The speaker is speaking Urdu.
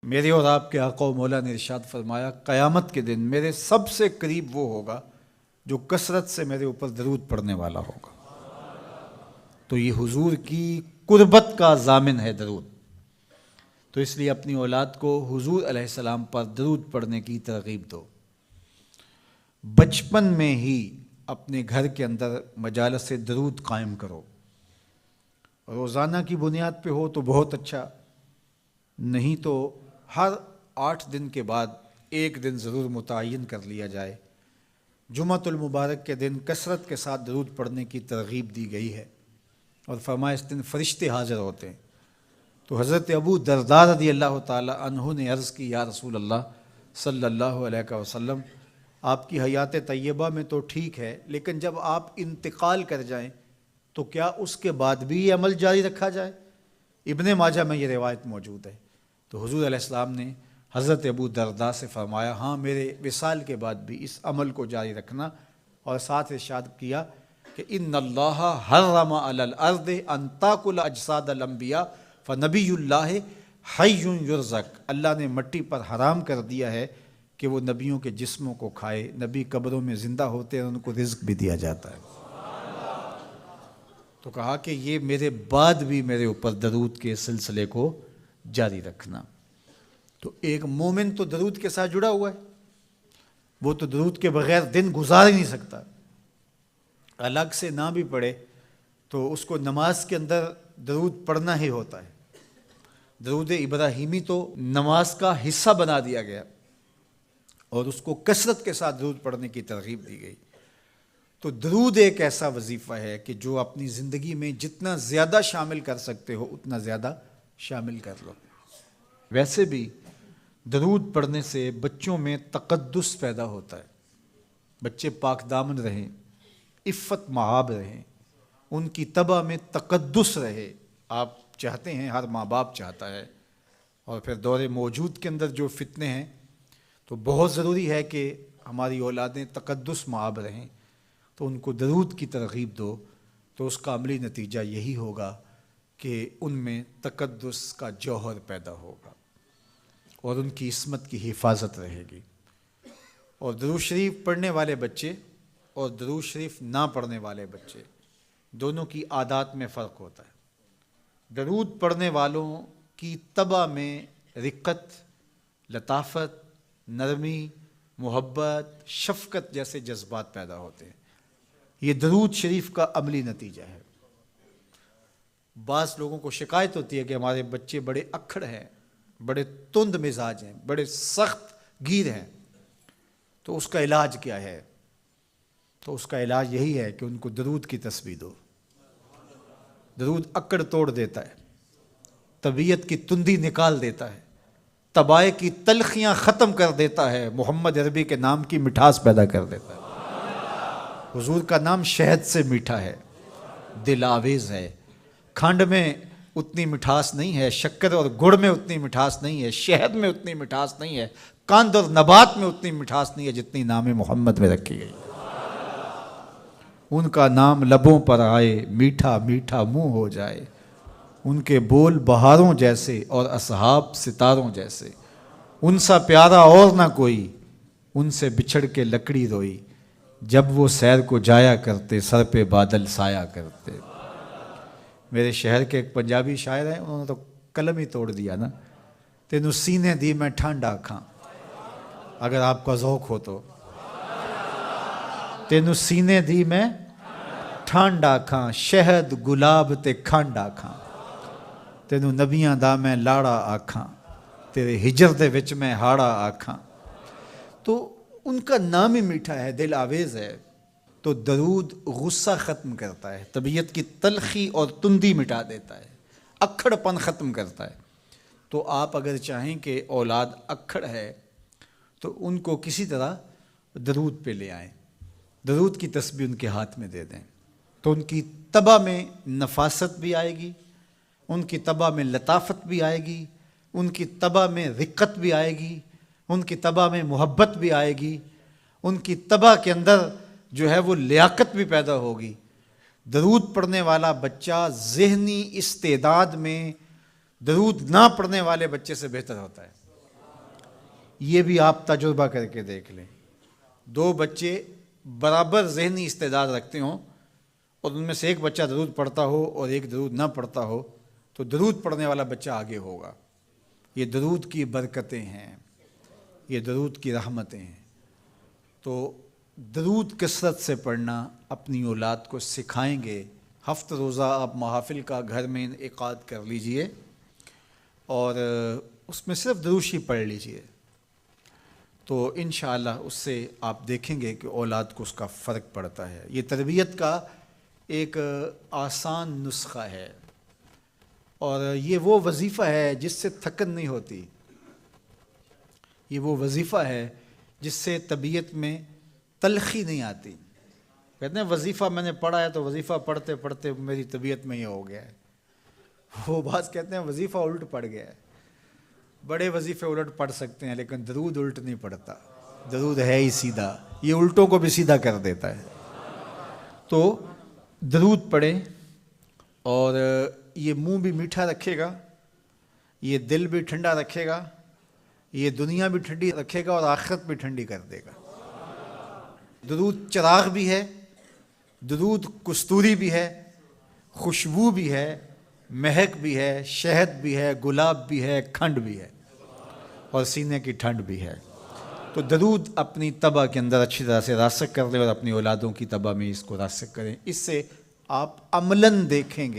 میرے اور آپ کے آقا و مولا نے ارشاد فرمایا قیامت کے دن میرے سب سے قریب وہ ہوگا جو کثرت سے میرے اوپر درود پڑھنے والا ہوگا۔ تو یہ حضور کی قربت کا ضامن ہے درود۔ تو اس لیے اپنی اولاد کو حضور علیہ السلام پر درود پڑھنے کی ترغیب دو۔ بچپن میں ہی اپنے گھر کے اندر مجالس درود قائم کرو۔ روزانہ کی بنیاد پہ ہو تو بہت اچھا، نہیں تو ہر 8 دن کے بعد ایک دن ضرور متعین کر لیا جائے۔ جمعۃ المبارک کے دن کثرت کے ساتھ درود پڑھنے کی ترغیب دی گئی ہے، اور فرمایا اس دن فرشتے حاضر ہوتے ہیں۔ تو حضرت ابو درداء رضی اللہ تعالی عنہ نے عرض کی، یا رسول اللہ صلی اللہ علیہ وسلم، آپ کی حیات طیبہ میں تو ٹھیک ہے، لیکن جب آپ انتقال کر جائیں تو کیا اس کے بعد بھی یہ عمل جاری رکھا جائے؟ ابن ماجہ میں یہ روایت موجود ہے۔ تو حضور علیہ السلام نے حضرت ابو درداء سے فرمایا، ہاں میرے وصال کے بعد بھی اس عمل کو جاری رکھنا، اور ساتھ ارشاد کیا کہ ان اللہ حرم علی الارض ان تاکل اجساد الانبیاء فنبی اللہ حی یرزق، اللہ نے مٹی پر حرام کر دیا ہے کہ وہ نبیوں کے جسموں کو کھائے، نبی قبروں میں زندہ ہوتے ہیں، ان کو رزق بھی دیا جاتا ہے۔ تو کہا کہ یہ میرے بعد بھی میرے اوپر درود کے سلسلے کو جاری رکھنا۔ تو ایک مومن تو درود کے ساتھ جڑا ہوا ہے، وہ تو درود کے بغیر دن گزار ہی نہیں سکتا۔ الگ سے نہ بھی پڑھے تو اس کو نماز کے اندر درود پڑھنا ہی ہوتا ہے۔ درود ابراہیمی تو نماز کا حصہ بنا دیا گیا، اور اس کو کثرت کے ساتھ درود پڑھنے کی ترغیب دی گئی۔ تو درود ایک ایسا وظیفہ ہے کہ جو اپنی زندگی میں جتنا زیادہ شامل کر سکتے ہو اتنا زیادہ شامل کر لو۔ ویسے بھی درود پڑھنے سے بچوں میں تقدس پیدا ہوتا ہے، بچے پاک دامن رہیں، عفت مآب رہیں، ان کی طبع میں تقدس رہے۔ آپ چاہتے ہیں، ہر ماں باپ چاہتا ہے، اور پھر دور موجود کے اندر جو فتنے ہیں تو بہت ضروری ہے کہ ہماری اولادیں تقدس مآب رہیں۔ تو ان کو درود کی ترغیب دو، تو اس کا عملی نتیجہ یہی ہوگا کہ ان میں تقدس کا جوہر پیدا ہوگا، اور ان کی عصمت کی حفاظت رہے گی۔ اور درود شریف پڑھنے والے بچے اور درود شریف نہ پڑھنے والے بچے دونوں کی عادات میں فرق ہوتا ہے۔ درود پڑھنے والوں کی طبع میں رقت، لطافت، نرمی، محبت، شفقت جیسے جذبات پیدا ہوتے ہیں۔ یہ درود شریف کا عملی نتیجہ ہے۔ بعض لوگوں کو شکایت ہوتی ہے کہ ہمارے بچے بڑے اکھڑ ہیں، بڑے تند مزاج ہیں، بڑے سخت گیر ہیں، تو اس کا علاج کیا ہے؟ تو اس کا علاج یہی ہے کہ ان کو درود کی تسبیح دو۔ درود اکڑ توڑ دیتا ہے، طبیعت کی تندی نکال دیتا ہے، طبائع کی تلخیاں ختم کر دیتا ہے، محمد عربی کے نام کی مٹھاس پیدا کر دیتا ہے۔ حضور کا نام شہد سے میٹھا ہے، دل آویز ہے۔ کھنڈ میں اتنی مٹھاس نہیں ہے، شکر اور گڑ میں اتنی مٹھاس نہیں ہے، شہد میں اتنی مٹھاس نہیں ہے، قند اور نبات میں اتنی مٹھاس نہیں ہے جتنی نام محمد میں رکھی گئی۔ ان کا نام لبوں پر آئے، میٹھا میٹھا منہ ہو جائے، ان کے بول بہاروں جیسے اور اصحاب ستاروں جیسے، ان سا پیارا اور نہ کوئی، ان سے بچھڑ کے لکڑی روئی، جب وہ سیر کو جایا کرتے سر پہ بادل سایا کرتے۔ میرے شہر کے ایک پنجابی شاعر ہیں، انہوں نے تو قلم ہی توڑ دیا نا، تینوں سینے دی میں ٹھنڈ آکھاں، اگر آپ کا ذوق ہو تو، تینوں سینے دی میں ٹھنڈ آکھاں، شہد گلاب تے کھنڈ آکھاں، تینوں نبیاں دا میں لاڑا آکھاں، تیرے ہجر دے وچ میں ہاڑا آکھاں۔ تو ان کا نام ہی میٹھا ہے، دل آویز ہے۔ تو درود غصہ ختم کرتا ہے، طبیعت کی تلخی اور تندی مٹا دیتا ہے، اکھڑ پن ختم کرتا ہے۔ تو آپ اگر چاہیں کہ اولاد اکھڑ ہے تو ان کو کسی طرح درود پہ لے آئیں، درود کی تسبیح ان کے ہاتھ میں دے دیں، تو ان کی طبع میں نفاست بھی آئے گی، ان کی طبع میں لطافت بھی آئے گی، ان کی طبع میں رقت بھی آئے گی، ان کی طبع میں محبت بھی آئے گی، ان کی طبع کے اندر جو ہے وہ لیاقت بھی پیدا ہوگی۔ درود پڑھنے والا بچہ ذہنی استعداد میں درود نہ پڑھنے والے بچے سے بہتر ہوتا ہے۔ یہ بھی آپ تجربہ کر کے دیکھ لیں، دو بچے برابر ذہنی استعداد رکھتے ہوں اور ان میں سے ایک بچہ درود پڑھتا ہو اور ایک درود نہ پڑھتا ہو، تو درود پڑھنے والا بچہ آگے ہوگا۔ یہ درود کی برکتیں ہیں، یہ درود کی رحمتیں ہیں۔ تو درود کثرت سے پڑھنا اپنی اولاد کو سکھائیں گے۔ ہفتہ روزہ آپ محافل کا گھر میں انعقاد کر لیجئے اور اس میں صرف دروشی پڑھ لیجئے، تو انشاءاللہ اس سے آپ دیکھیں گے کہ اولاد کو اس کا فرق پڑتا ہے۔ یہ تربیت کا ایک آسان نسخہ ہے اور یہ وہ وظیفہ ہے جس سے تھکن نہیں ہوتی، یہ وہ وظیفہ ہے جس سے طبیعت میں تلخی نہیں آتی۔ کہتے ہیں وظیفہ میں نے پڑھا ہے تو وظیفہ پڑھتے پڑھتے میری طبیعت میں یہ ہو گیا ہے، وہ بعض کہتے ہیں وظیفہ الٹ پڑ گیا ہے۔ بڑے وظیفے الٹ پڑھ سکتے ہیں لیکن درود الٹ نہیں پڑتا، درود ہے ہی سیدھا، یہ الٹوں کو بھی سیدھا کر دیتا ہے۔ تو درود پڑھیں اور یہ منہ بھی میٹھا رکھے گا، یہ دل بھی ٹھنڈا رکھے گا، یہ دنیا بھی ٹھنڈی رکھے گا اور آخرت بھی ٹھنڈی کر دے گا۔ درود چراغ بھی ہے، درود کستوری بھی ہے، خوشبو بھی ہے، مہک بھی ہے، شہد بھی ہے، گلاب بھی ہے، کھنڈ بھی ہے اور سینے کی ٹھنڈ بھی ہے۔ تو درود اپنی طبع کے اندر اچھی طرح سے راسخ کر لیں اور اپنی اولادوں کی طبع میں اس کو راسخ کریں، اس سے آپ عملاً دیکھیں گے